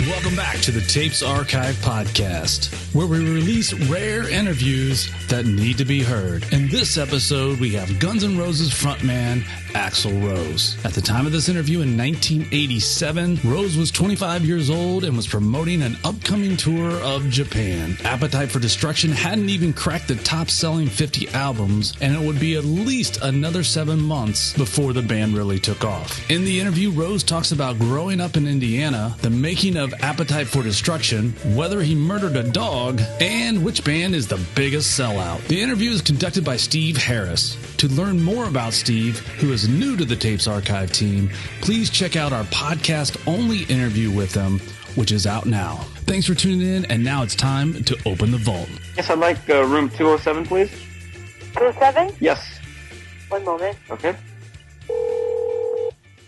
Welcome back to the Tapes Archive podcast, where we release rare interviews that need to be heard. In this episode, we have Guns N' Roses frontman Axl Rose. At the time of this interview in 1987, Rose was 25 years old and was promoting an upcoming tour of Japan. Appetite for Destruction hadn't even cracked the top-selling 50 albums, and it would be at least another 7 months before the band really took off. In the interview, Rose talks about growing up in Indiana, the making of Appetite for Destruction, whether he murdered a dog, and which band is the biggest sellout. The interview is conducted by Steve Harris. To learn more about Steve, who is new to the Tapes Archive team, please check out our podcast-only interview with him, which is out now. Thanks for tuning in, and now it's time to open the vault. Yes, I'd like room 207, please. 207? Yes. One moment. Okay.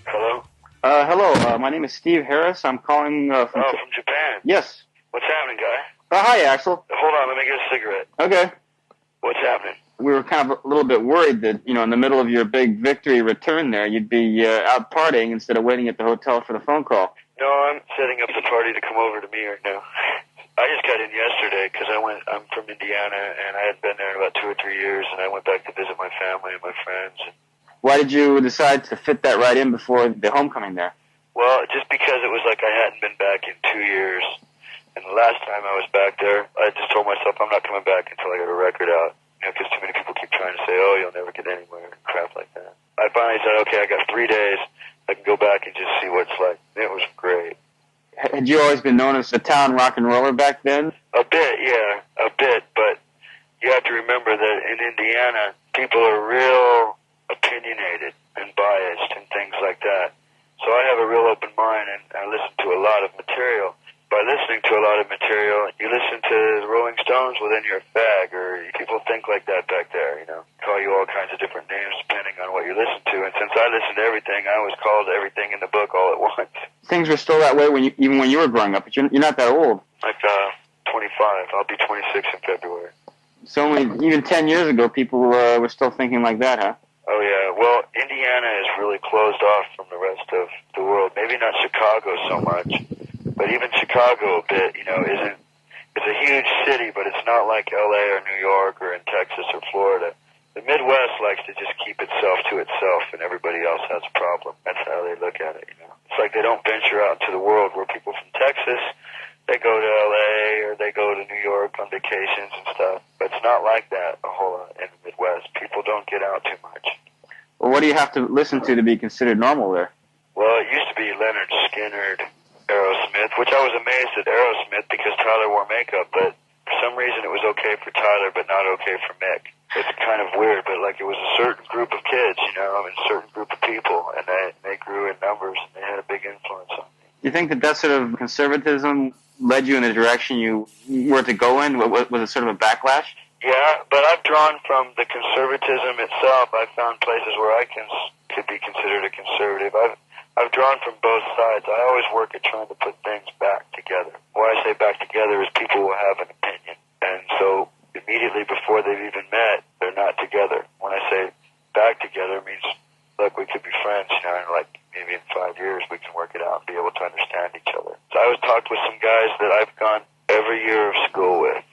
Hello? Hello, my name is Steve Harris. I'm calling from... from Japan? Yes. What's happening, guy? Hi, Axl. Hold on, let me get a cigarette. Okay. What's happening? We were kind of a little bit worried that, in the middle of your big victory return there, you'd be out partying instead of waiting at the hotel for the phone call. No, I'm setting up the party to come over to me right now. I just got in yesterday because I'm from Indiana, and I hadn't been there in about 2 or 3 years, and I went back to visit my family and my friends. Why did you decide to fit that right in before the homecoming there? Well, just because it was like I hadn't been back in 2 years. And the last time I was back there, I just told myself I'm not coming back until I get a record out. Because too many people keep trying to say, oh, you'll never get anywhere, and crap like that. I finally said, okay, I got 3 days. I can go back and just see what it's like. It was great. Had you always been known as a town rock and roller back then? A bit, yeah, a bit. But you have to remember that in Indiana, people are real opinionated and biased and things like that. So I have a real open mind, and I listen to a lot of material. By listening to a lot of material, you listen to the Rolling Stones, well, then you're a fag, or people think like that back there, call you all kinds of different names depending on what you listen to. And since I listened to everything, I was called everything in the book all at once. Things were still that way even when you were growing up, but you're not that old. Like 25. I'll be 26 in February. So even 10 years ago, people were still thinking like that, huh? Oh, yeah. Well, Indiana is really closed off from the rest of the world. Maybe not Chicago so much. But even Chicago a bit, isn't, it's a huge city, but it's not like LA or New York or in Texas or Florida. The Midwest likes to just keep itself to itself, and everybody else has a problem. That's how they look at it, It's like they don't venture out into the world, where people from Texas, they go to LA or they go to New York on vacations and stuff. But it's not like that a whole lot in the Midwest. People don't get out too much. Well, what do you have to listen to be considered normal there? Well, it used to be Leonard Skinner, Aerosmith, which I was amazed at Aerosmith because Tyler wore makeup, but for some reason it was okay for Tyler but not okay for Mick. It's kind of weird, but like it was a certain group of kids, and a certain group of people, and they grew in numbers, and they had a big influence on me. Do you think that sort of conservatism led you in the direction you were to go in? Was it sort of a backlash? Yeah, but I've drawn from the conservatism itself. I've found places where I could be considered a conservative. I've drawn from both sides. I always work at trying to put things back together. Why I say back together is people will have an opinion. And so immediately before they've even met, they're not together. When I say back together, it means, look, we could be friends, and like maybe in 5 years we can work it out and be able to understand each other. So I was talked with some guys that I've gone every year of school with.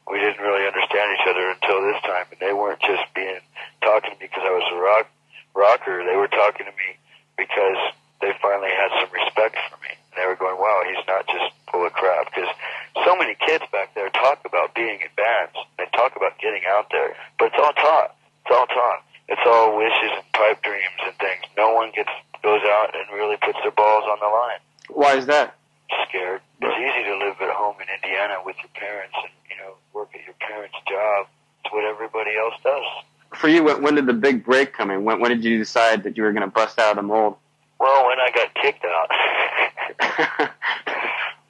We didn't really understand each other until this time, and they weren't just talking to me because I was a rocker. They were talking to me because they finally had some respect for me. And they were going, wow, he's not just full of crap. Because so many kids back there talk about being in bands. They talk about getting out there. But it's all talk. It's all talk. It's all wishes and pipe dreams and things. No one goes out and really puts their balls on the line. Why is that? Scared. It's easy to live at home in Indiana with your parents and, work at your parents' job. It's what everybody else does. For you, when did the big break come in? When did you decide that you were going to bust out of the mold? Well, when I got kicked out.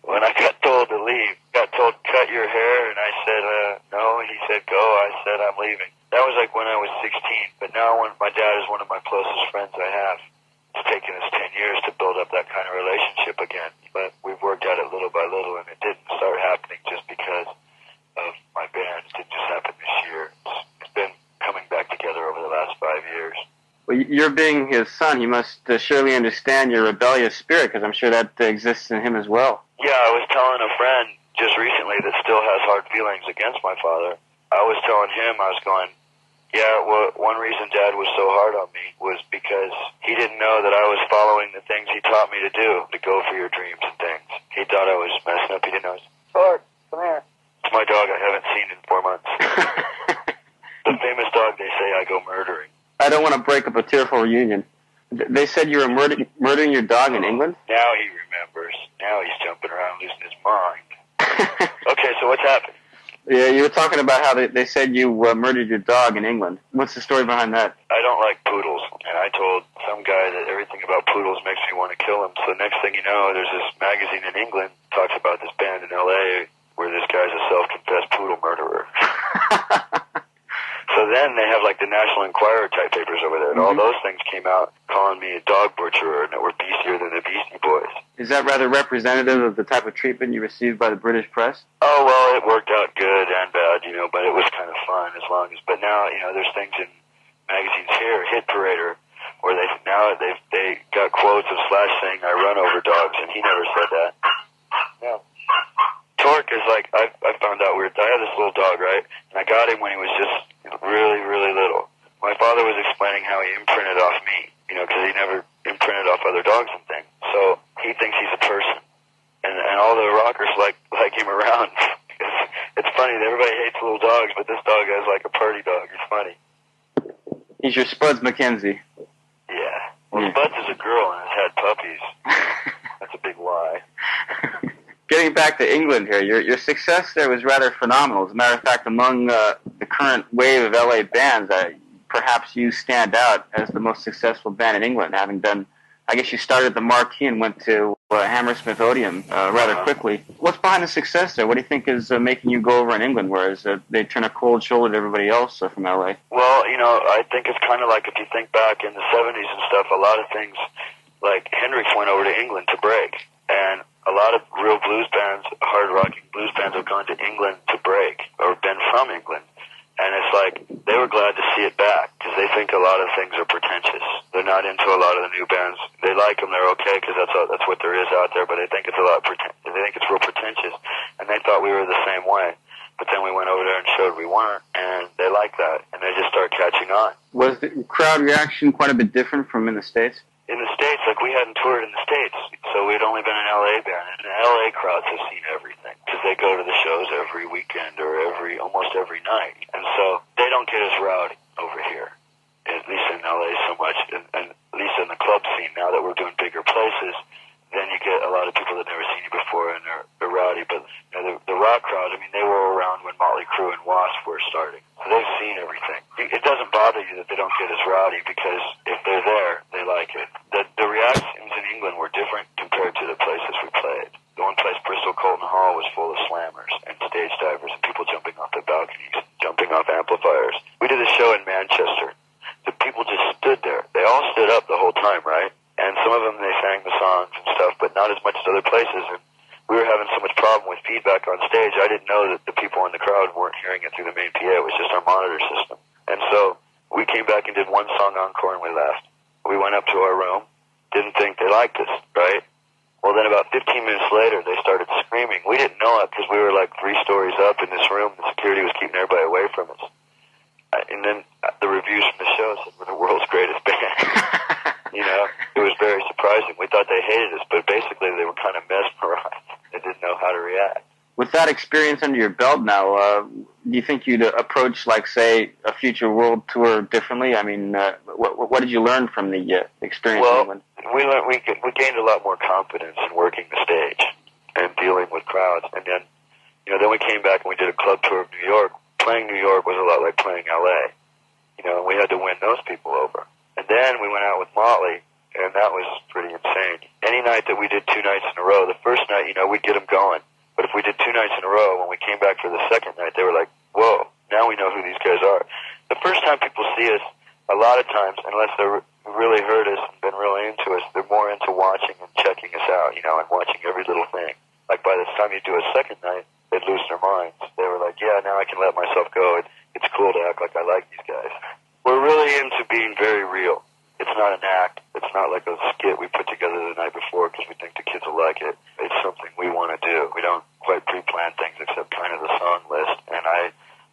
When I got told to leave. Got told, cut your hair, and I said, no. And he said, go. I said, I'm leaving. That was like when I was 16. But now when my dad is one of my closest friends I have. It's taken us 10 years to build up that kind of relationship again. But we've worked at it little by little, and it didn't start happening just because of my band. It didn't just happen this year. It's been coming back together over the last 5 years. Well, Well, you're being his son. He must surely understand your rebellious spirit, because I'm sure that exists in him as well. Yeah, I was telling a friend just recently that still has hard feelings against my father. I was telling him, I was going, yeah, well, one reason Dad was so hard on me was because he didn't know that I was following the things he taught me to do, to go for your dreams and things. He thought I was messing up. He didn't know. Sorg, come here. It's my dog I haven't seen in 4 months. The famous dog they say I go murdering. I don't want to break up a tearful reunion. They said you were murdering your dog in England? Now he remembers. Now he's jumping around losing his mind. Okay, so what's happened? Yeah, you were talking about how they said you murdered your dog in England. What's the story behind that? I don't like poodles, and I told some guy that everything about poodles makes me want to kill him. So next thing you know, there's this magazine in England talks about this band in L.A. where this guy's a self-confessed poodle murderer. So then they have like the National Enquirer type papers over there, and all those things came out calling me a dog butcherer and that we're beastier than the Beastie Boys. Is that rather representative of the type of treatment you received by the British press? Oh, well, it worked out good and bad, but it was kind of fun as long as, but now, there's things in magazines here, Hit Parader, where they got quotes of Slash saying I run over dogs, and he never said that. No. Torque is like, I found out weird. I had this little dog, right? And I got him when he was just really, really little. My father was explaining how he imprinted off me, because he never imprinted off other dogs and things. So he thinks he's a person. And all the rockers like him around. It's funny, everybody hates little dogs, but this dog is like a party dog. It's funny. He's your Spuds McKenzie. Yeah. Well, Spuds is a girl and has had puppies. That's a big lie. Getting back to England here, your success there was rather phenomenal. As a matter of fact, among the current wave of LA bands, perhaps you stand out as the most successful band in England, having done, I guess you started at the Marquee and went to Hammersmith Odeon rather quickly. What's behind the success there? What do you think is making you go over in England, whereas they turn a cold shoulder to everybody else from LA? Well, I think it's kind of like if you think back in the 70s and stuff, a lot of things, like Hendrix went over to England to break, and a lot of real blues bands, hard-rocking blues bands, have gone to England to break, or been from England. And it's like, they were glad to see it back, because they think a lot of things are pretentious. They're not into a lot of the new bands. They like them, they're okay, because that's what there is out there, but they think it's they think it's real pretentious. And they thought we were the same way. But then we went over there and showed we weren't, and they like that, and they just start catching on. Was the crowd reaction quite a bit different from in the States? In the States, like we hadn't toured in the States, so we'd only been an LA band, and the LA crowds have seen everything, because they go to the shows every weekend or almost every night, and so they don't get as rowdy over here, at least in LA so much, and at least in the club scene now that we're doing bigger places. Then you get a lot of people that never seen you before, and they're rowdy. But the rock crowd, they were around when Mötley Crüe and Wasp were starting, so they've seen everything. It doesn't bother you that they don't get as rowdy, because if they're there, they like it. The reactions in England were different compared to the places we played. The one place, Bristol Colton Hall, was full of slammers and stage divers and people jumping off the balconies, jumping off amplifiers. We did a show in Manchester. The people just stood there. They all stood up the whole time, right? And some of them, they sang the songs and stuff, but not as much as other places. And we were having so much problem with feedback on stage, I didn't know that the people in the crowd weren't hearing it through the main PA. It was just our monitor system. And so we came back and did one song encore and we left. We went up to our room, didn't think they liked us, right? Well, then about 15 minutes later, they started screaming. We didn't know it because we were like 3 stories up in this room. The security was keeping everybody away from us. And then the reviews from the show said we're the world's greatest band. It was very surprising. We thought they hated us, but basically they were kind of mesmerized. They didn't know how to react. With that experience under your belt now, do you think you'd approach, like, say, a future world tour differently? What did you learn from the experience in England? Well, we gained a lot more confidence in working the stage and dealing with crowds. And then, then we came back and we did a club tour of New York. Playing New York was a lot like playing L.A., and we had to win those people over. And then we went out with Mötley, and that was pretty insane. Any night that we did 2 nights in a row, the first night, we'd get them going. But if we did 2 nights in a row, when we came back for the second night, they were like, whoa, now we know who these guys are. The first time people see us, a lot of times, unless they're really heard us and been really into us, they're more into watching and checking us out, and watching every little thing. Like by the time you do a second night, they'd lose their minds. They were like, yeah, now I can let myself go. It's cool to act like I like these guys. We're really into being very real. not an act. It's not like a skit we put together the night before because we think the kids will like it. It's something we want to do. We don't quite pre-plan things except kind of the song list, and I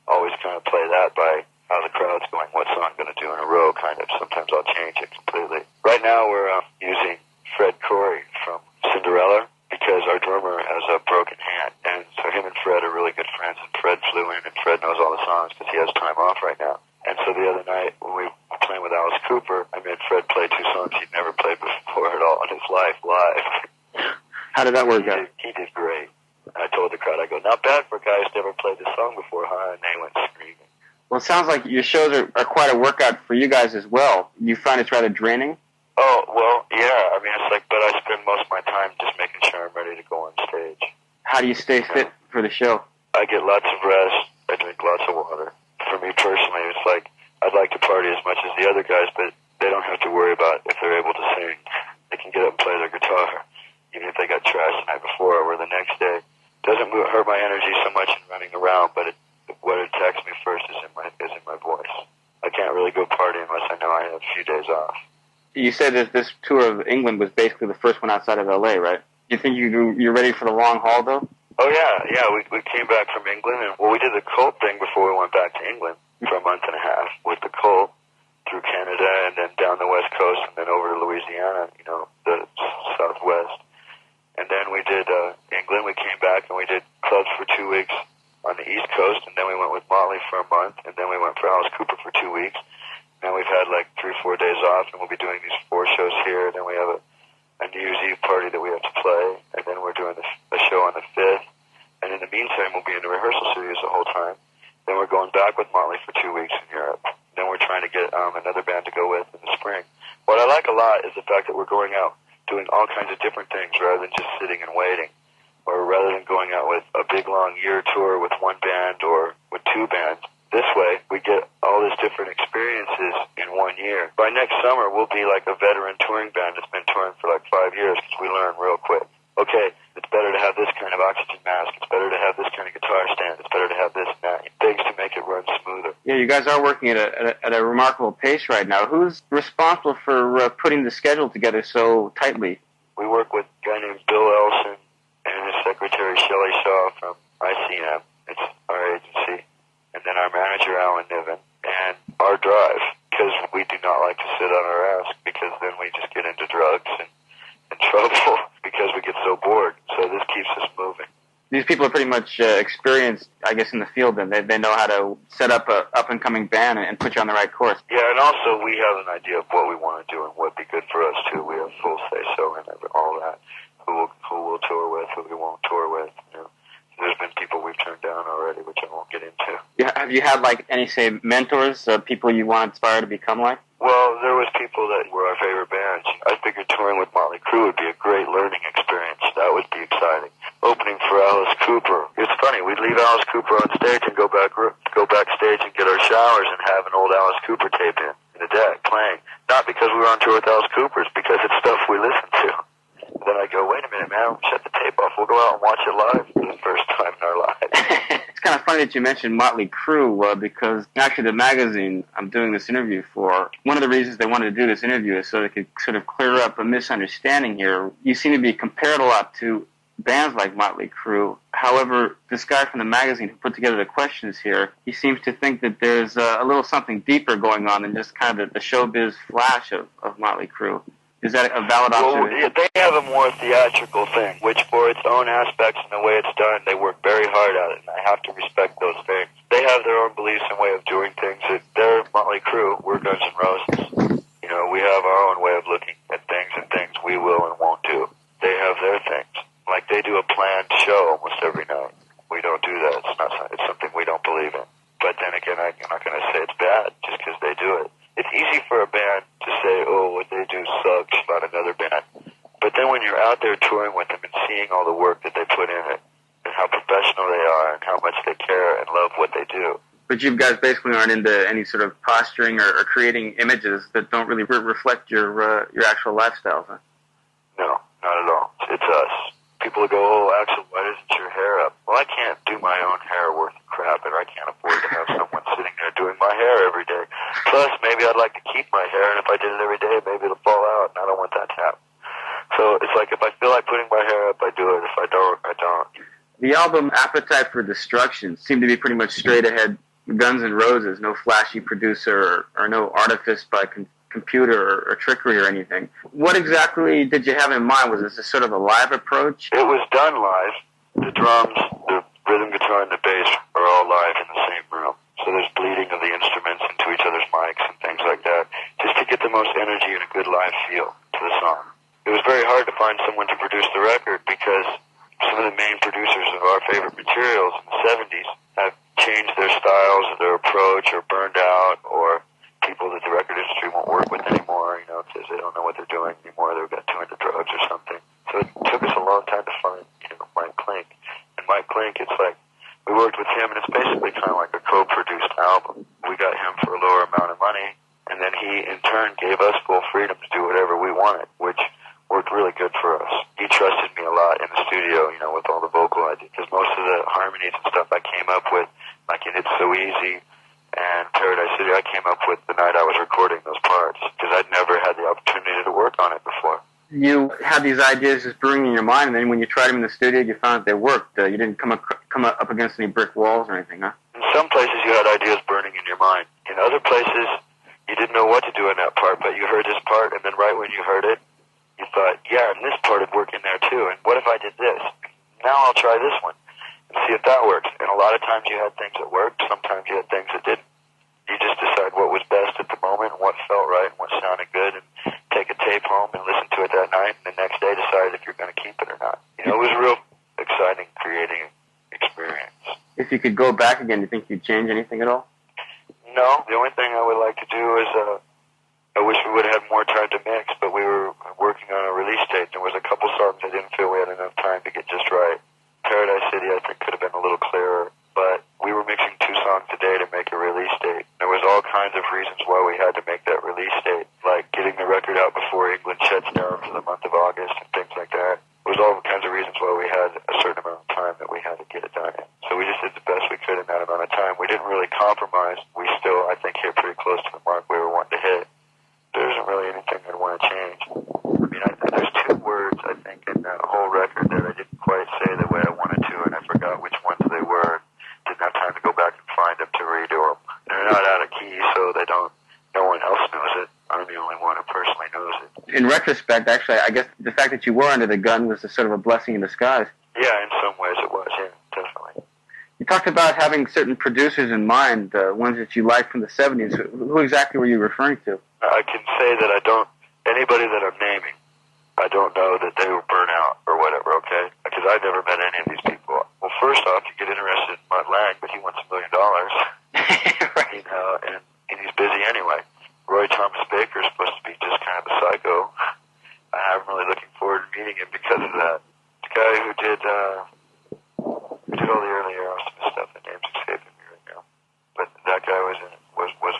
always kind of play that by how the crowd's going, what song I'm going to do in a row, kind of. Sometimes I'll change it completely. Right now we're using Fred Coury from Cinderella because our drummer has a broken hand, and so him and Fred are really good friends, and Fred flew in, and Fred knows all the songs because he has time off right now. And so the other night when we were playing with Alice Cooper, I made Fred play 2 songs he'd never played before at all in his life live. How did that work out? He did great. I told the crowd, I go, not bad for a guy who's never played this song before, huh? And they went screaming. Well, it sounds like your shows are quite a workout for you guys as well. You find it's rather draining? Oh, well, yeah. I mean, it's like, but I spend most of my time just making sure I'm ready to go on stage. How do you stay fit for the show? I get lots of rest. I drink lots of water. For me personally, it's like I'd like to party as much as the other guys, but they don't have to worry about if they're able to sing. They can get up and play their guitar, even if they got trashed the night before or the next day. It doesn't hurt my energy so much in running around, but what attacks me first is in my voice. I can't really go party unless I know I have a few days off. You said that this tour of England was basically the first one outside of L.A., right? You think you're ready for the long haul, though? Oh, yeah. We came back from England, and we did the Cult thing before we went back to England for a month and a half with the Cult through Canada and then down the West Coast and then over to Louisiana, the Southwest. And then we did England. We came back and we did clubs for 2 weeks on the East Coast, and then we went with Mötley for a month, and then we went for Alice Cooper for 2 weeks. Now we've had like 3 or 4 days off, and we'll be doing these 4 shows here. And then we have a New Year's Eve party that we have to play, and then we're doing a show on the 5th. And in the meantime, we'll be in the rehearsal studios the whole time. Then we're going back with Mötley for 2 weeks in Europe. Then we're trying to get another band to go with in the spring. What I like a lot is the fact that we're going out doing all kinds of different things rather than just sitting and waiting, or rather than going out with a big long year tour with 1 band or with 2 bands. This way, we get all these different experiences in 1 year. By next summer, we'll be like a veteran touring band that's been touring for like 5 years because we learn real quick. Okay, it's better to have this kind of oxygen mask. It's better to have this kind of guitar stand. It's better to have this and that. Things to make it run smoother. Yeah, you guys are working at a remarkable pace right now. Who's responsible for putting the schedule together so tightly? We work with a guy named Bill Elson and his secretary, Shelley Shaw from ICM. It's our agency. And then our manager, Alan Niven, and our drive, because we do not like to sit on our ass, because then we just get into drugs and trouble because we get so bored. So this keeps us moving. These people are pretty much experienced, I guess, in the field, and they know how to set up a up-and-coming band and put you on the right course. Yeah, and also we have an idea of what we want to do and what would be good for us, too. We have full say-so in all that, who we'll tour with, who we won't tour with, There's been people we've turned down already, which I won't get into. Yeah, have you had, any, say, mentors, people you want to inspire to become like? Well, there was people that were our favorite bands. I figured touring with Mötley Crüe would be a great learning experience. That would be exciting. Opening for Alice Cooper. It's funny, we'd leave Alice Cooper on stage and go backstage and get our showers and have an old Alice Cooper tape in the deck playing. Not because we were on tour with Alice Cooper, it's because it's stuff we listen to. Then I go, wait a minute, man, shut the tape off. We'll go out and watch it live for the first time in our lives. It's kind of funny that you mentioned Mötley Crüe because actually the magazine I'm doing this interview for, one of the reasons they wanted to do this interview is so they could sort of clear up a misunderstanding here. You seem to be compared a lot to bands like Mötley Crüe. However, this guy from the magazine who put together the questions here, he seems to think that there's a little something deeper going on than just kind of the showbiz flash of Mötley Crüe. Is that a valid observation? Well, they have a more theatrical thing, which for its own aspects and the way it's done, they work very hard at it, and I have to respect those things. They have their own beliefs and way of doing things. They're Mötley Crüe, we're Guns N' Roses. We have our own way of looking at things and things we will and won't do. They have their things. Like they do a planned show almost every night. We don't do that. It's something we don't believe in. But then again, I'm not going to say it's bad just because they do it. It's easy for a band to say, oh, what they do sucks about another band. But then when you're out there touring with them and seeing all the work that they put in it and how professional they are and how much they care and love what they do. But you guys basically aren't into any sort of posturing or creating images that don't really reflect your actual lifestyles, huh? No, not at all. It's us. people go, oh, Axl, why isn't your hair up? Well, I can't do my own hair worth of crap, and I can't afford to have someone sitting there doing my hair every day. Plus, maybe I'd like to keep my hair, and if I did it every day, maybe it'll fall out, and I don't want that to happen. So it's like, if I feel like putting my hair up, I do it. If I don't, I don't. The album Appetite for Destruction seemed to be pretty much straight ahead Guns N' Roses, no flashy producer or no artifice by computer or trickery or anything. What exactly did you have in mind? Was this a sort of a live approach? It was done live. The drums, the rhythm guitar, and the bass are all live in the same room. So there's bleeding of the instruments into each other's mics and things like that, just to get the most energy and a good live feel to the song. It was very hard to find someone to produce the record because some of the main producers of our favorite materials in the 70s have changed their styles or their approach or burned out, or people that the record industry won't work with anymore, because they don't know what they're doing anymore. They've got too into drugs or something. So it took us a long time to find, Mike Clink. And Mike Clink, it's like, we worked with him, and it's basically kind of like a co-produced album. We got him for a lower amount of money, and then he, in turn, gave us full freedom to do whatever we wanted, which worked really good for us. He trusted me a lot in the studio, with all the vocal ideas, because most of the harmonies and stuff I came up with, like in It's So Easy and Paradise City, I came up with the night I was recording those parts, because I'd never had the opportunity to work on it before. You had these ideas just brewing in your mind, and then when you tried them in the studio, you found that they worked. You didn't come up against any brick walls or anything, huh? In some places, you had ideas burning in your mind. In other places, you didn't know what to do in that part, but you heard this part, and then right when you heard it, you thought, yeah, and this part would work in there too, and what if I did this? Now I'll try this one and see if that works. And a lot of times you had things that worked, sometimes you had things that didn't. You just decide what was best at the moment and what felt right and what sounded good, and take a tape home and listen to it that night, and the next day decide if you're going to keep it or not. It was a real exciting, creating experience. If you could go back again, do you think you'd change anything at all? No. The only thing I would like to do is, I wish we would have had more time to mix, but we were working on a release date. There was a couple songs I didn't feel we had enough time to get just right. Paradise City, I think, could have been a little clearer, but we were mixing 2 songs a day to make a release date. There was all kinds of reasons why we had to make that release date, like getting the record out before England shuts down for the month of August and things like that. There was all kinds of reasons why we had a certain amount of time that we had to get it done in. So we just did the best we could in that amount of time. We didn't really compromise. We still, I think, hit pretty close to the mark we were wanting to hit. There isn't really anything I'd want to change. I mean, there's 2 words, I think, in that whole record that I didn't quite say the way I wanted to, and I forgot which ones they were. Didn't have time to go back and find them to redo them. They're not out of key, so no one else knows it. I'm the only one who personally knows it. In retrospect, actually, I guess the fact that you were under the gun was a sort of a blessing in disguise. Yeah, in some ways it was, yeah, definitely. You talked about having certain producers in mind, ones that you liked from the 70s. Who exactly were you referring to? I can say that anybody that I'm naming, I don't know that they were burnt out or whatever, okay? Because I've never met any of these people. Well, first off, you get interested in Mutt Lange, but he wants $1 million. Right. And he's busy anyway. Roy Thomas Baker is supposed to be just kind of a psycho. I'm really looking forward to meeting him because of that. The guy who did all the early Aerosmith stuff, the name's escaping me right now. But that guy was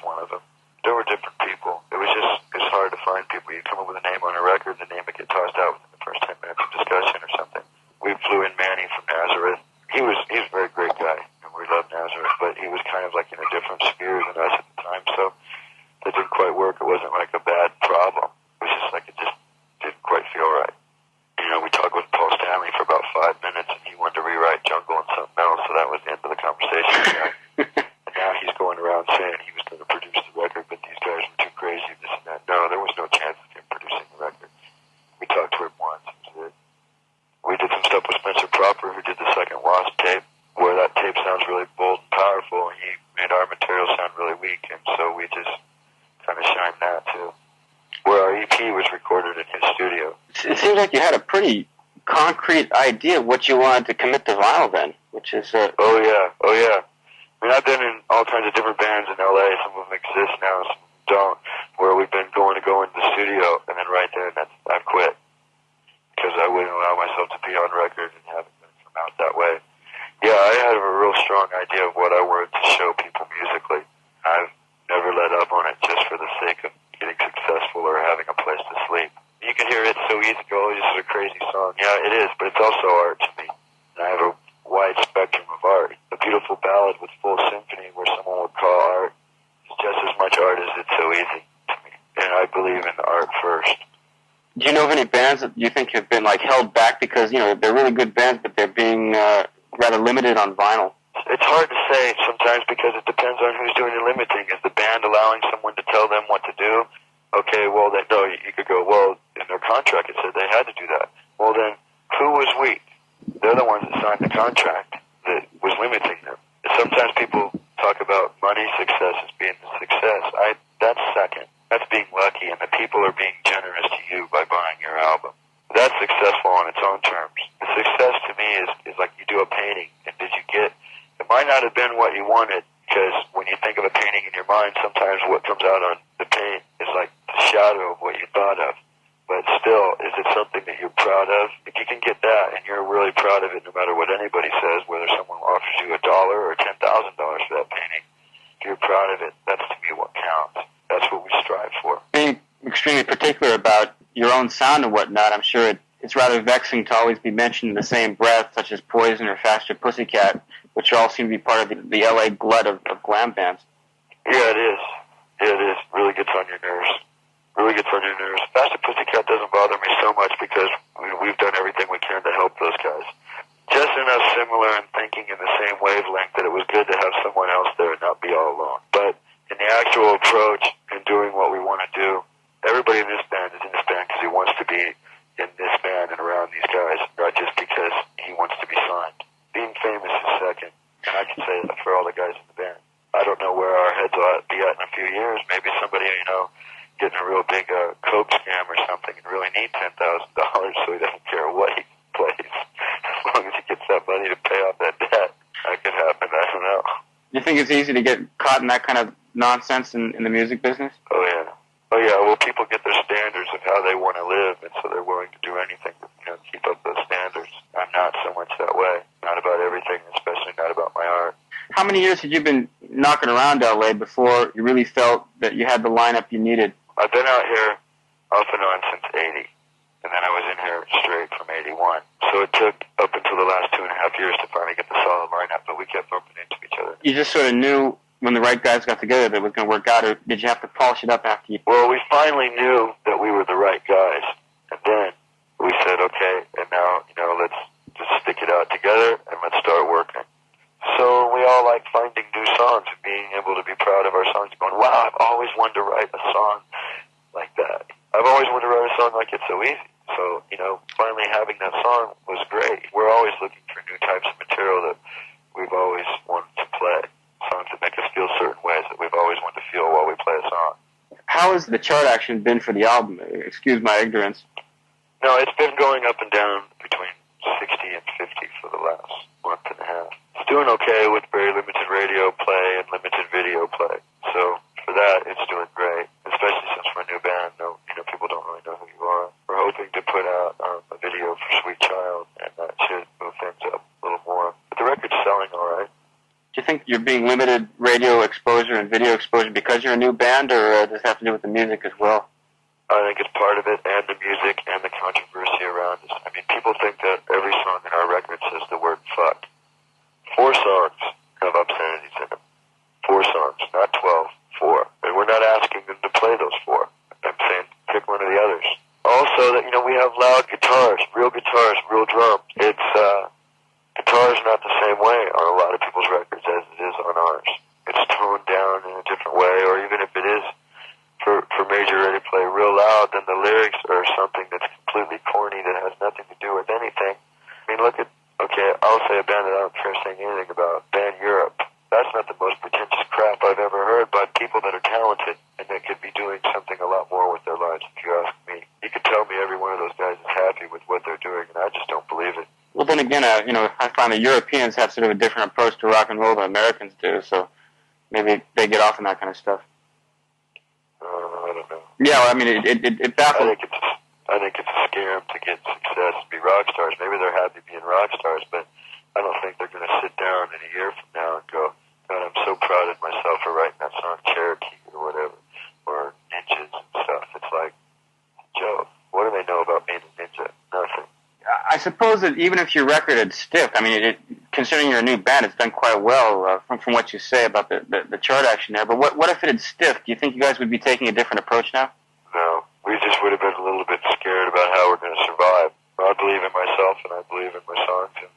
one of them. There were different people. It's hard to find people. You come up with a name on a record, the name would get tossed out within the first 10 minutes of discussion or something. We flew in Manny from Nazareth. He was a very great guy, and we loved Nazareth, but he was kind of like in a different sphere than us at the time, so that didn't quite work. It wasn't like a bad problem. It was just like it just didn't quite feel right. We talked with Paul Stanley for about 5 minutes, and he wanted to rewrite Jungle and something else, so that was the end of the conversation. And now he's going around saying he was going to produce the record, but these guys were too crazy, this and that. No, there was no chance of him producing the record. We talked to him once. We did some stuff with Spencer Proper, who did the second Wasp tape, where that tape sounds really bold and powerful, and he made our material sound really weak, and so we just kind of shined that, too. Where our EP was recorded in his studio. It seems like you had a pretty concrete idea of what you wanted to commit to vinyl then, which is... Oh, yeah. I mean, I've been in all kinds of different bands in L.A. Some of them exist now, some don't, where we've been going into the studio, and then right there, I've quit. Because I wouldn't allow myself to be on record and have it come out that way. Yeah, I had a real strong idea of what I wanted to show people musically. I've never let up on it just for the sake of getting successful or having a place to sleep. You can hear It's So Easy go, this is a crazy song. song. Yeah, it is, but it's also art to me. And I have a wide spectrum of art. A beautiful ballad with full symphony where someone would call art is just as much art as It's So Easy to me. And I believe in art first. Do you know of any bands that you think have been, like, held back because, they're really good bands, but they're being rather limited on vinyl? It's hard to say sometimes because it depends on who's doing the limiting. Is the band allowing someone to tell them what to do? Okay, well, no, you could go, well, in their contract it said they had to do that. Well, then, who was weak? They're the ones that signed the contract that was limiting them. Sometimes people talk about money success as being the success. That's second. That's being lucky, and the people are being generous to you by buying your album. That's successful on its own terms. The success to me is like you do a painting, and did you get... It might not have been what you wanted, because when you think of a painting in your mind, sometimes what comes out on the paint is like the shadow of what you thought of. But still, is it something that you're proud of? If you can get that, and you're really proud of it no matter what anybody says, whether someone offers you $1 or $10,000 for that painting, if you're proud of it, that's to me what counts. That's what we strive for. Being extremely particular about your own sound and whatnot, I'm sure it's rather vexing to always be mentioned in the same breath, such as Poison or Faster Pussycat, which all seem to be part of the LA glut of glam bands. Yeah, it is. Yeah, it is. Really gets on your nerves. Really gets on your nerves. Faster Pussycat doesn't bother me so much because we've done everything we can to help those guys. Just enough similar and thinking in the same wavelength that it was good to have someone else there and not be all alone. But in the actual approach and doing what we want to do, everybody in this band is in this band because he wants to be in this band and around these guys, not just because he wants to be signed. Being famous is second, and I can say that for all the guys in the band. I don't know where our heads will be at in a few years. Maybe somebody, getting a real big coke scam or something and really need $10,000 so he doesn't care what he plays. As long as he gets that money to pay off that debt, that could happen. I don't know. You think it's easy to get caught in that kind of nonsense in the music business? Oh, yeah. Well, people get their standards of how they want to live, and so they're willing to do anything to keep up those standards. I'm not so much that way. Not about everything, especially not about my art. How many years had you been knocking around L.A. before you really felt that you had the lineup you needed? I've been out here off and on since 80, and then I was in here straight from 81. So it took up until the last 2.5 years to finally get the solid lineup, but we kept bumping into each other. You just sort of knew when the right guys got together that it was going to work out, or did you have to polish it up after you... Well, we finally knew that we were the right guys, and then we said, okay, and now, let's just stick it out together, and let's start working. So we all like finding new songs and being able to be proud of our songs, going, wow, I've always wanted to write a song like that. I've always wanted to write a song like It's So Easy. So, finally having that song was great. We're always looking for new types of material that we've always wanted to play. Songs that make us feel certain ways that we've always wanted to feel while we play a song. How has the chart action been for the album? Excuse my ignorance. No, it's been going up and down between 60 and 50 for the last month and a half. It's doing okay with very limited radio play and limited video play. So for that, it's doing great, especially since we're a new band. People don't really know who you are. We're hoping to put out a video for Sweet Child, and that should move things up a little more. But the record's selling all right. Do you think you're being limited radio exposure and video exposure because you're a new band, or does it have to do with the music as well? I think it's part of it, and the music, and the controversy around us. I mean, people think that every song in our record says the word fuck. 4 songs have obscenities in them. 4 songs, not 12, 4. And we're not asking them to play those 4. I'm saying pick one of the others. Also, that, we have loud guitars, real drums. It's, guitar's not the same way on a lot of people's records as it is on ours. It's toned down in a different way, or even if it is for major ready play real loud, then the lyrics are something that's completely corny that has nothing to do with anything. I mean, look at, I'll say a band that I don't care saying anything about, Band Europe. That's not the most pretentious crap I've ever heard, but people that are talented and that could be doing something a lot more with their lives, if you ask me. You could tell me every one of those guys is happy with what they're doing, and I just don't believe it. Well, then again, I find the Europeans have sort of a different approach to rock and roll than Americans do, so maybe they get off on that kind of stuff. I don't know. Yeah, well, I mean, it baffles... I think it's a scam to get success and be rock stars. Maybe they're happy being rock stars, but I don't think they're going to sit down in a year from now and go, God, I'm so proud of myself for writing that song Cherokee or whatever, or Ninjas and stuff. It's like, Joe, what do they know about being a ninja? Nothing. I suppose that even if your record had stiffed, I mean, considering you're a new band, it's done quite well from what you say about the chart action there. But what if it had stiffed? Do you think you guys would be taking a different approach now? No, we just would have been a little bit scared about how we're going to survive. I believe in myself, and I believe in my songs, and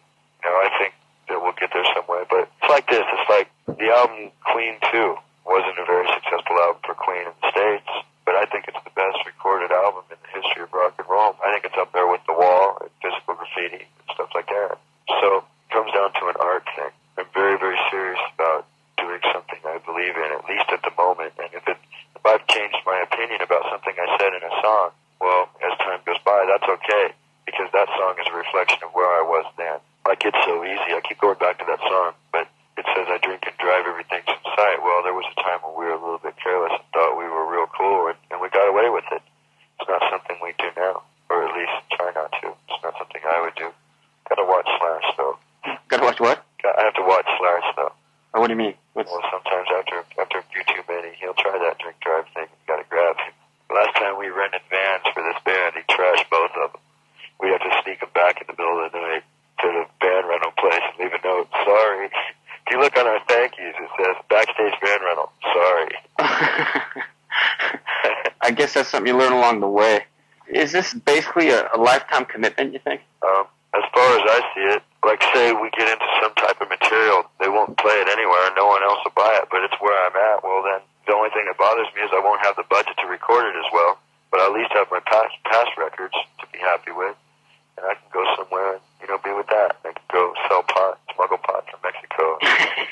I think that we'll get there some way. But it's like this. It's like the album Queen 2 wasn't a very successful album for Queen in the States, but I think it's the best recorded album in the history of rock and roll. I think it's up there with The Wall and Physical Graffiti and stuff like that. So it comes down to an art thing. I'm very, very serious about doing something I believe in, at least at the moment. And if I've changed my opinion about something I said in a song, well, as time goes by, that's okay, because that song is a reflection of where I was then. Like, it's so easy. I keep going back to that song, but it says I drink and drive, everything's in sight. Well, there was a time when we were a little bit careless and thought we were real cool, and we got away with it. It's not something we do now, or at least try not to. It's not something I would do. Gotta watch Slash, though. Gotta watch what? I have to watch Slash, though. Oh, what do you mean? Well, sometimes after a few too many, he'll try that drink drive thing. You gotta grab him. Last time we rented vans for this band, he trashed both of them. We had to sneak him back in the middle of the night to the band rental place and leave a note. Sorry. If you look on our thank yous, it says backstage van rental. Sorry. I guess that's something you learn along the way. Is this basically a lifetime commitment, you think? As far as I see it, like say we get into some type of material, they won't play it anywhere and no one else will buy it, but it's where I'm at. Well, then the only thing that bothers me is I won't have the budget to record it as well, but I'll at least have my past records to be happy with, and I can go somewhere and, be with that. I can go sell pot, smuggle pot from Mexico,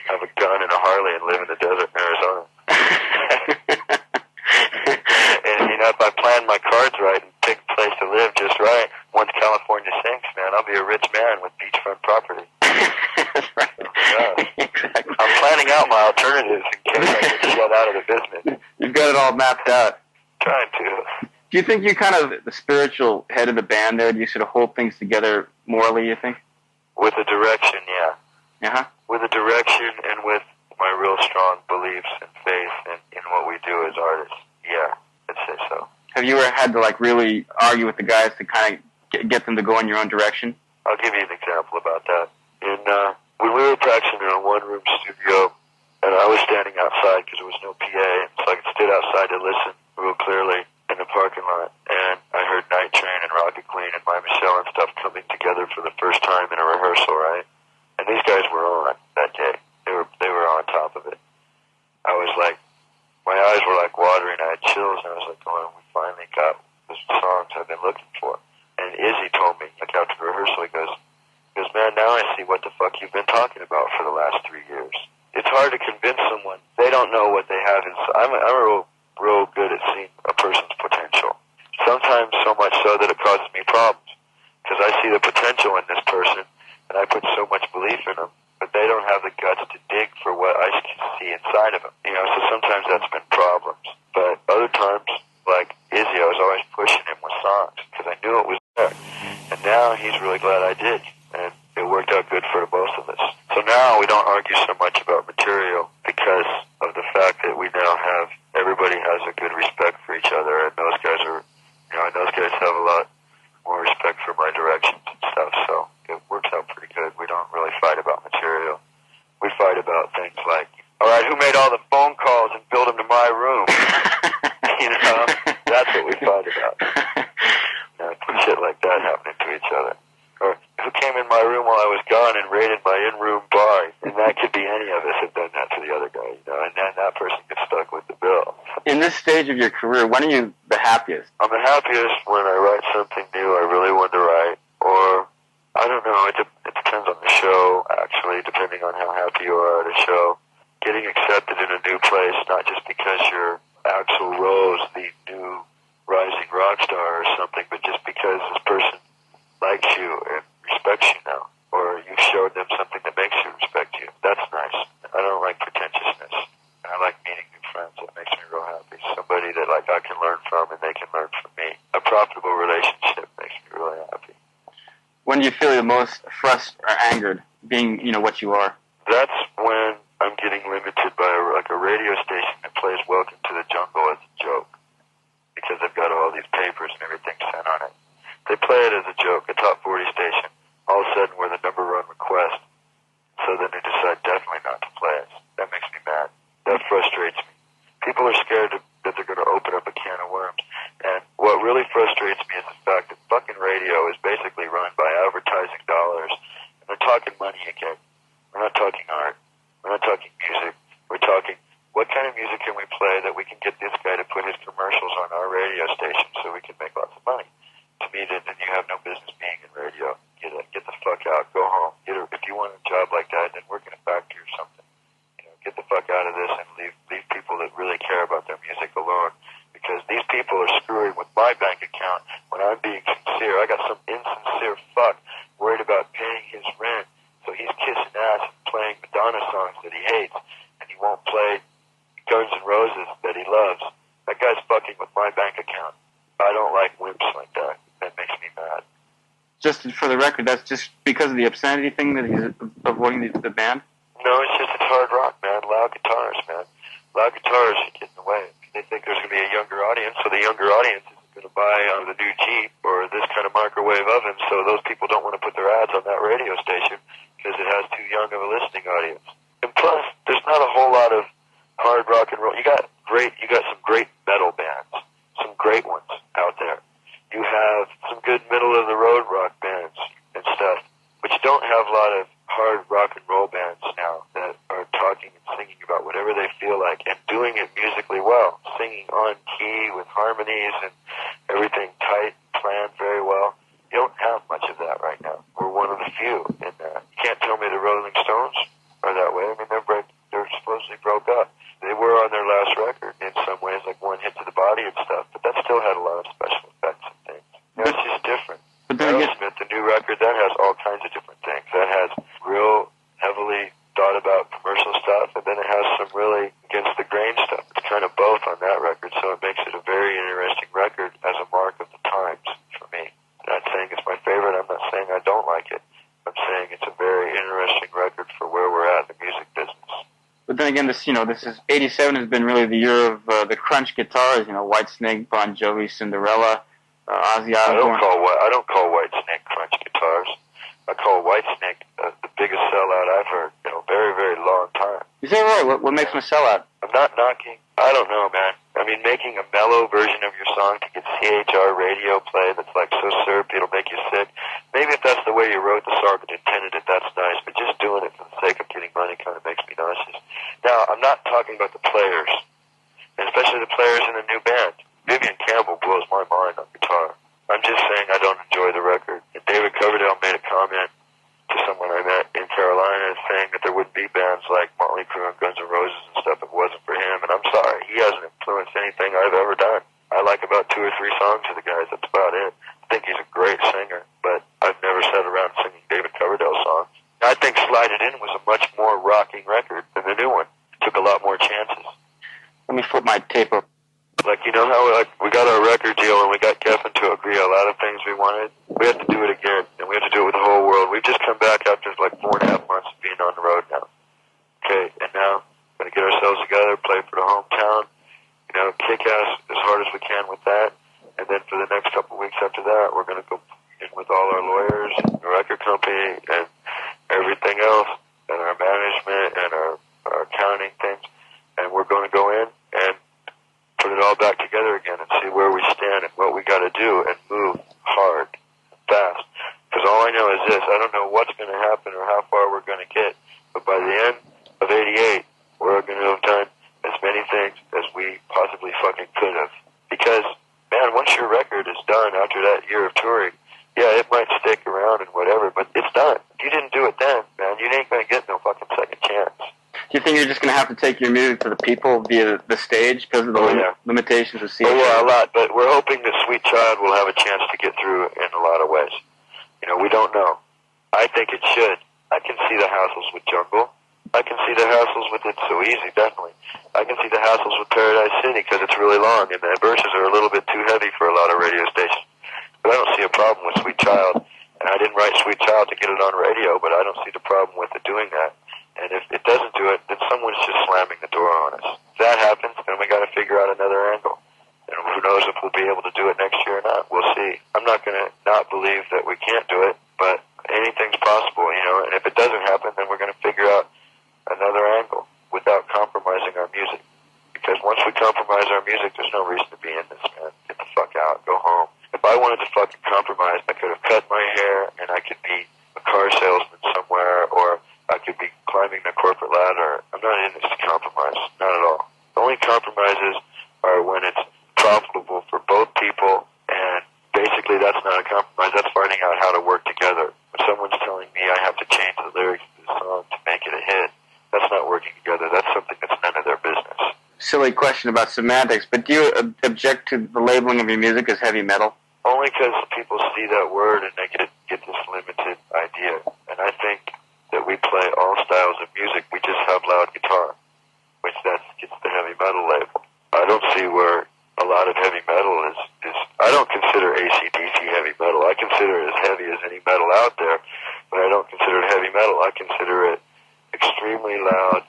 have a gun and a Harley and live in the desert in Arizona. And, if I plan my cards right and pick a place to live just right, once California sinks, man, I'll be a rich man with beachfront property. That's right. Yeah. Exactly. I'm planning out my alternatives in case I get shut out of the business. You've got it all mapped out. Trying to. Do you think you're kind of the spiritual head of the band there? Do you sort of hold things together morally, you think? With a direction, yeah. Uh-huh. With a direction and with my real strong beliefs and faith in what we do as artists. Yeah, I'd say so. Have you ever had to, really argue with the guys to kind of get them to go in your own direction? I'll give you an example about that. When we were practicing in a one-room studio, and I was standing outside because there was no PA, so I could sit outside to listen real clearly in the parking lot, and I heard Night Train and Rocket Queen and My Michelle and stuff coming together for the first time in a rehearsal, right? And these guys were on that day. They were on top of it. I was like, my eyes were like watering, I had chills, and I was like, we finally got the songs I've been looking for. And Izzy told me, after rehearsal, he goes, man, now I see what the fuck you've been talking about for the last 3 years. It's hard to convince someone. They don't know what they have inside. I'm real good at seeing a person's potential. Sometimes so much so that it causes me problems, because I see the potential in this person, and I put so much belief in them, but they don't have the guts to dig for what I see inside of them. So sometimes that's been problems. But other times, like Izzy, I was always pushing him with songs, because I knew it was there. And now he's really glad I did, and it worked out good for the both of us. So now we don't argue so much about material, because of the fact that we now have, everybody has a good respect for each other, and those guys have a lot more respect for my directions and stuff, so it works out pretty good. We don't really fight about material. We fight about things like, all right, who made all the phone calls and billed them to my room? That's what we fight about. Shit like that happening to each other. Or who came in my room while I was gone and raided my in-room bar? And that could be any of us have done that to the other guy, and then that person gets stuck with the bill. In this stage of your career, when are you the happiest? I'm the happiest when I write something new I really want to write, or, I don't know, it depends on the show, actually, depending on how happy you are at a show. Getting accepted in a new place, not just because you're Axl Rose, the new rising rock star or something, but just because this person likes you and respects you now, or you've showed them something that makes you respect you. That's nice. I don't like pretentiousness, and I like meeting new friends. That makes me real happy. Somebody that I can learn from and they can learn from me. A profitable relationship makes me really happy. When do you feel the most frustrated or angered, being what you are? That's when I'm getting limited by a radio station that plays Welcome to the Jungle as a joke, because they've got all these papers and everything sent on it. They play it as a joke. A top 40 station station so we can make lots of money. To me, then you have no business being in radio. Get the fuck out, go home. If you want a job like that, then work in a factory or something. Get the fuck out of this and leave people that really care about their music alone. Because these people are screwing with my bank account when I'm being sincere. I got some insincere fuck worried about paying his rent, so he's kissing ass and playing Madonna songs that he hates, and he won't play Guns N' Roses that he loves. That guy's fucking with my bank account. I don't like wimps like that. That makes me mad. Just for the record, that's just because of the obscenity thing that he's avoiding the band? No, it's just it's hard rock, man. Loud guitars, man. Loud guitars get in the way. They think there's going to be a younger audience, so the younger audience isn't going to buy the new Jeep or this kind of microwave oven, so those people don't want to put their ads on that radio station because it has too young of a listening audience. And plus, there's not a whole lot of hard rock and roll. You got some great metal bands, some great ones out there. You have some good middle-of-the-road rock bands and stuff, but you don't have a lot of hard rock and roll bands now that are talking and singing about whatever they feel like and doing it musically well, singing on key with harmonies and everything tight, planned very well. You don't have much of that right now. We're one of the few in that. You can't tell me the Rolling Stones are that way. I mean, they're supposedly broke up. They were on their last record in some ways, like One Hit to the Body and stuff, but that still had a lot of special effects and things. It's just different. But then again, Aerosmith, the new record, that has all kinds of different things. That has real heavily thought about commercial stuff, and then it has some really against the grain stuff. It's kind of both on that record, so it makes it a very interesting record as a mark of the times for me. I'm not saying it's my favorite. I'm not saying I don't like it. I'm saying it's a very interesting record for where we're at in the music business. But then again, this is 87 has been really the year of the crunch guitars. Whitesnake, Bon Jovi, Cinderella, Ozzy Osbourne. I don't call Whitesnake crunch guitars. I call Whitesnake the biggest sellout I've heard in a very, very long time. Is that right? What makes them a sellout? I'm not knocking. I don't know, man. I mean, making a mellow version of your song to get CHR radio play that's like so syrupy it'll make you sick. Maybe if that's the way you wrote the song and intended it, that's nice. But just doing it for the sake of getting money kind of makes me nauseous. Now, I'm not talking about the players, and especially the players in a new band. Vivian Campbell blows my mind on guitar. I'm just saying I don't enjoy the record. And David Coverdale made a comment to someone I met in Carolina saying that there wouldn't be bands like Mötley Crüe and Guns N' Roses and stuff if it wasn't for him. And I'm sorry, he hasn't influenced anything I've ever done. I like about 2 or 3 songs of the guys. That's about it. I think he's a great singer, but I've never sat around singing David Coverdale songs. I think Slide It In was a much more rocking record than the new one. It took a lot more chances. Let me flip my tape up. Like, you know how we got our record deal and we got Geffen to agree on a lot of things we wanted? We have to do it again, and we have to do it with the whole world. We've just come back after like 4.5 months of being on the road now. Okay, and now we're going to get ourselves together, play for the hometown, kick ass as hard as we can with that. And then for the next couple of weeks after that, we're going to go in with all our lawyers and the record company and everything else, and our management and our accounting things. And we're going to go in and put it all back together again and see where we stand and what we got to do and move hard, fast. Because all I know is this: I don't know what's going to happen or how far we're going to get, but by the end of '88, we're going to have done as many things as we possibly fucking could have. Because, man, once your record is done after that year of touring, yeah, it might stick around and whatever, but it's done. If you didn't do it then, man, you ain't going to get no fucking second chance. Do you think you're just going to have to take your music to the people via the stage because of the limitations of CHR? Oh, yeah, a lot. But we're hoping that Sweet Child will have a chance to get through in a lot of ways. We don't know. I think it should. I can see the hassles with Jungle. I can see the hassles with It's So Easy, definitely. I can see the hassles with Paradise City because it's really long and the verses are a little bit too heavy for a lot of radio stations. But I don't see a problem with Sweet Child. And I didn't write Sweet Child to get it on radio, but I don't see the problem with it doing that. And if it doesn't do it, then someone's just slamming the door on us. If that happens, then we got to figure out another angle. And who knows if we'll be able to do it next year or not. We'll see. I'm not going to not believe that we can't do it, but anything's possible, And if it doesn't happen, then we're going to figure out another angle without compromising our music. Because once we compromise our music, there's no reason to be in this, man. Get the fuck out. Go home. If I wanted to fucking compromise, I could have cut my hair and I could be a car salesman somewhere, or I could be climbing the corporate ladder. I'm not in this to compromise. Not at all. The only compromises are when it's profitable for both people not a compromise. That's finding out how to work together. When someone's telling me I have to change the lyrics to the song to make it a hit, that's not working together. That's something that's none of their business. Silly question about semantics, but do you object to the labeling of your music as heavy metal? Only because people see that word and they get this limited idea. And I think that we play all styles of music. We just have loud guitar, which gets the heavy metal label. I don't see where a lot of heavy metal is. I don't consider AC/DC heavy metal. I consider it as heavy as any metal out there, but I don't consider it heavy metal. I consider it extremely loud,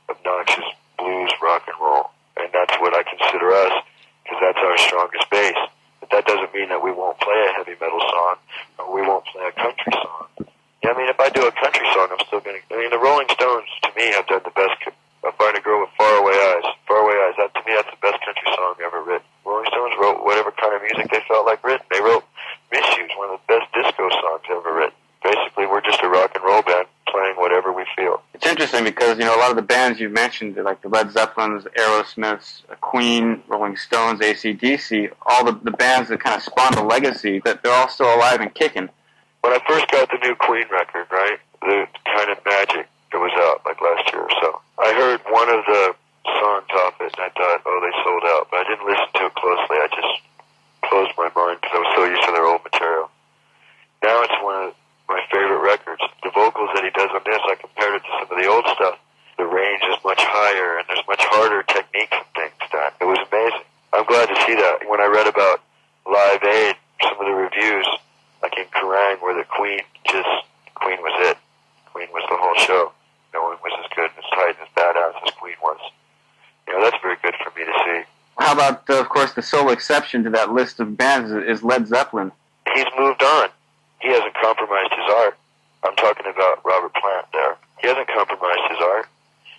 obnoxious blues rock and roll. And that's what I consider us, because that's our strongest base. But that doesn't mean that we won't play a heavy metal song, or we won't play a country song. Yeah, I mean, if I do a country song, I'm still going to... I mean, the Rolling Stones, to me, have done the best... I'll Find a Girl with Faraway Eyes. Faraway Eyes, to me, that's the best country song ever written. Rolling Stones wrote whatever kind of music they felt like written. They wrote Miss You's one of the best disco songs ever written. Basically, we're just a rock and roll band playing whatever we feel. It's interesting because, a lot of the bands you've mentioned, like the Led Zeppelins, Aerosmiths, Queen, Rolling Stones, AC/DC, all the bands that kind of spawned a legacy, that they're all still alive and kicking. When I first got the new Queen record, right, the Kind of Magic that was out like last year or so, I heard one of the songs off it, and I thought, oh, they sold out. But I didn't listen to it closely. I just closed my mind because I was so used to their old material. Now it's one of my favorite records. The vocals that he does on this, I compared it to some of the old stuff. The range is much higher, and there's much harder techniques and things done. It was amazing. I'm glad to see that. When I read about Live Aid, some of the reviews, like in Kerrang, where the Queen was it. Queen was the whole show. No one was as good and as tight and as badass as Queen was. That's very good for me to see. How about, of course, the sole exception to that list of bands is Led Zeppelin? He's moved on. He hasn't compromised his art. I'm talking about Robert Plant there. He hasn't compromised his art.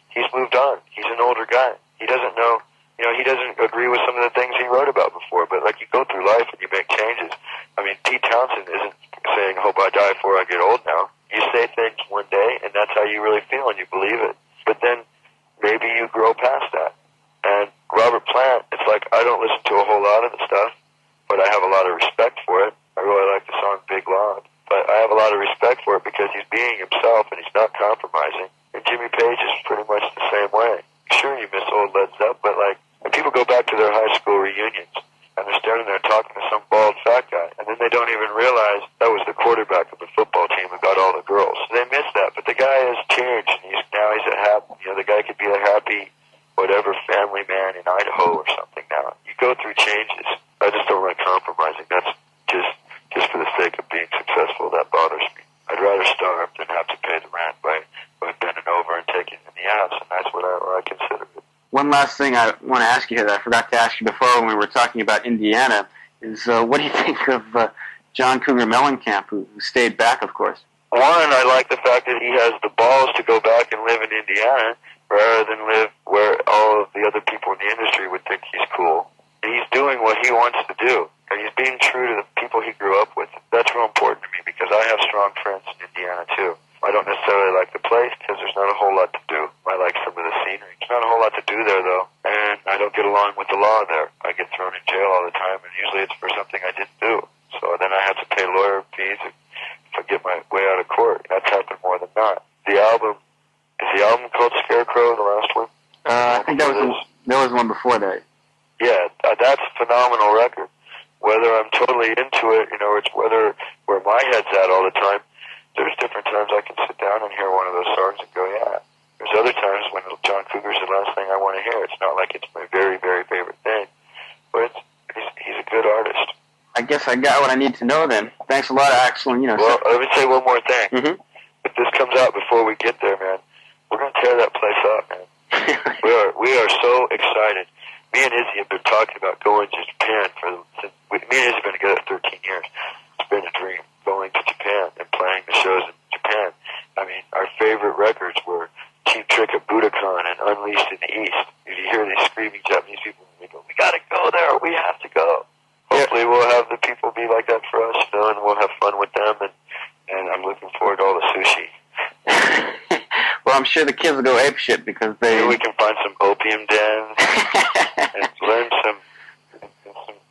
He's moved on. He's an older guy. He doesn't know, he doesn't agree with some of the things he wrote about before, but like you go through life and you make changes. I mean, Pete Townshend isn't saying, hope I die before I get old now. You say things one day, and that's how you really feel, and you believe it. But then maybe you grow past that. And Robert Plant, it's like I don't listen to a whole lot of the stuff, but I have a lot of respect for it. I really like the song Big Log, but I have a lot of respect for it because he's being himself and he's not compromising. And Jimmy Page is pretty much the same way. Sure, you miss old Led Zeppelin, but like when people go back to their high school reunions and they're standing there talking to some bald fat guy, and then they don't even realize that was the quarterback of the football team who got all the girls. So they miss that, but the guy has changed. And he's a happy. The guy could be a happy, whatever family man in Idaho or something now. You go through changes. I just don't like compromising. That's just for the sake of being successful. That bothers me. I'd rather starve than have to pay the rent by bending over and taking it in the ass, and that's what I consider it. One last thing I want to ask you here that I forgot to ask you before when we were talking about Indiana is what do you think of John Cougar Mellencamp, who stayed back, of course? One, I like the fact that he has the balls to go back and live in Indiana rather than live where all of the other people in the industry would think he's cool. And he's doing what he wants to do, and he's being true to the people he grew up with. That's real important to me because I have strong friends in Indiana, too. I don't necessarily like the place because there's not a whole lot to do. I like some of the scenery. There's not a whole lot to do there, though, and I don't get along with the law there. I get thrown in jail all the time, and usually it's for something I didn't do. So then I have to pay lawyer fees if I get my way out of court. That's happened more than not. Is the album called Scarecrow, the last one? I think there was one before that. Yeah, that's a phenomenal record. Whether I'm totally into it, it's where my head's at all the time. There's different times I can sit down and hear one of those songs and go, yeah. There's other times when John Cougar's the last thing I want to hear. It's not like it's my very, very favorite thing, but he's a good artist. I guess I got what I need to know then. Thanks a lot, Axl. Well, let me say one more thing. Mm-hmm. If this comes out before we get there, man, we're going to tear that place up, man. We are so excited. Me and Izzy have been talking about going to Japan me and Izzy have been together 13 years. It's been a dream going to Japan and playing the shows in Japan. I mean, our favorite records were Cheap Trick at Budokan and Unleashed in the East. If you hear these screaming Japanese people, we go, we got to go there. We have to go. Hopefully we'll have the people be like that for us, and we'll have fun with them, and I'm looking forward to all the sushi. Well, I'm sure the kids will go apeshit because maybe we can find some opium dens and learn some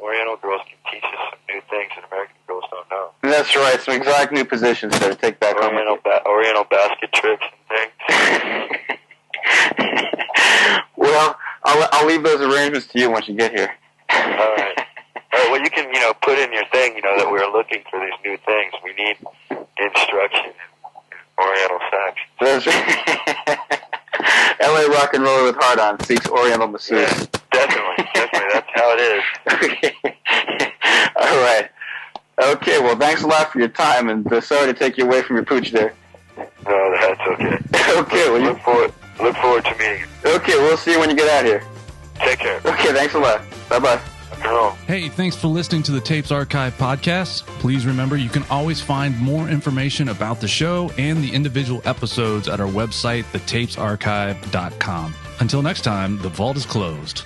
Oriental girls can teach us some new things that American girls don't That's right. Some exotic new positions there to take back home. Oriental basket tricks and things. Well, I'll leave those arrangements to you once you get here. All right. Well, you can, put in your thing, that we're looking for these new things. We need instruction in Oriental sax. That's right. LA rock and roller with hard on seeks Oriental masseuse. Yeah, definitely. That's how it is. Okay. All right. Okay, well, thanks a lot for your time, and sorry to take you away from your pooch there. No, that's okay. Okay, well, look forward to meeting you. Okay, we'll see you when you get out here. Take care. Okay, thanks a lot. Bye-bye. Hey, thanks for listening to the Tapes Archive podcast. Please remember you can always find more information about the show and the individual episodes at our website, thetapesarchive.com. Until next time, the vault is closed.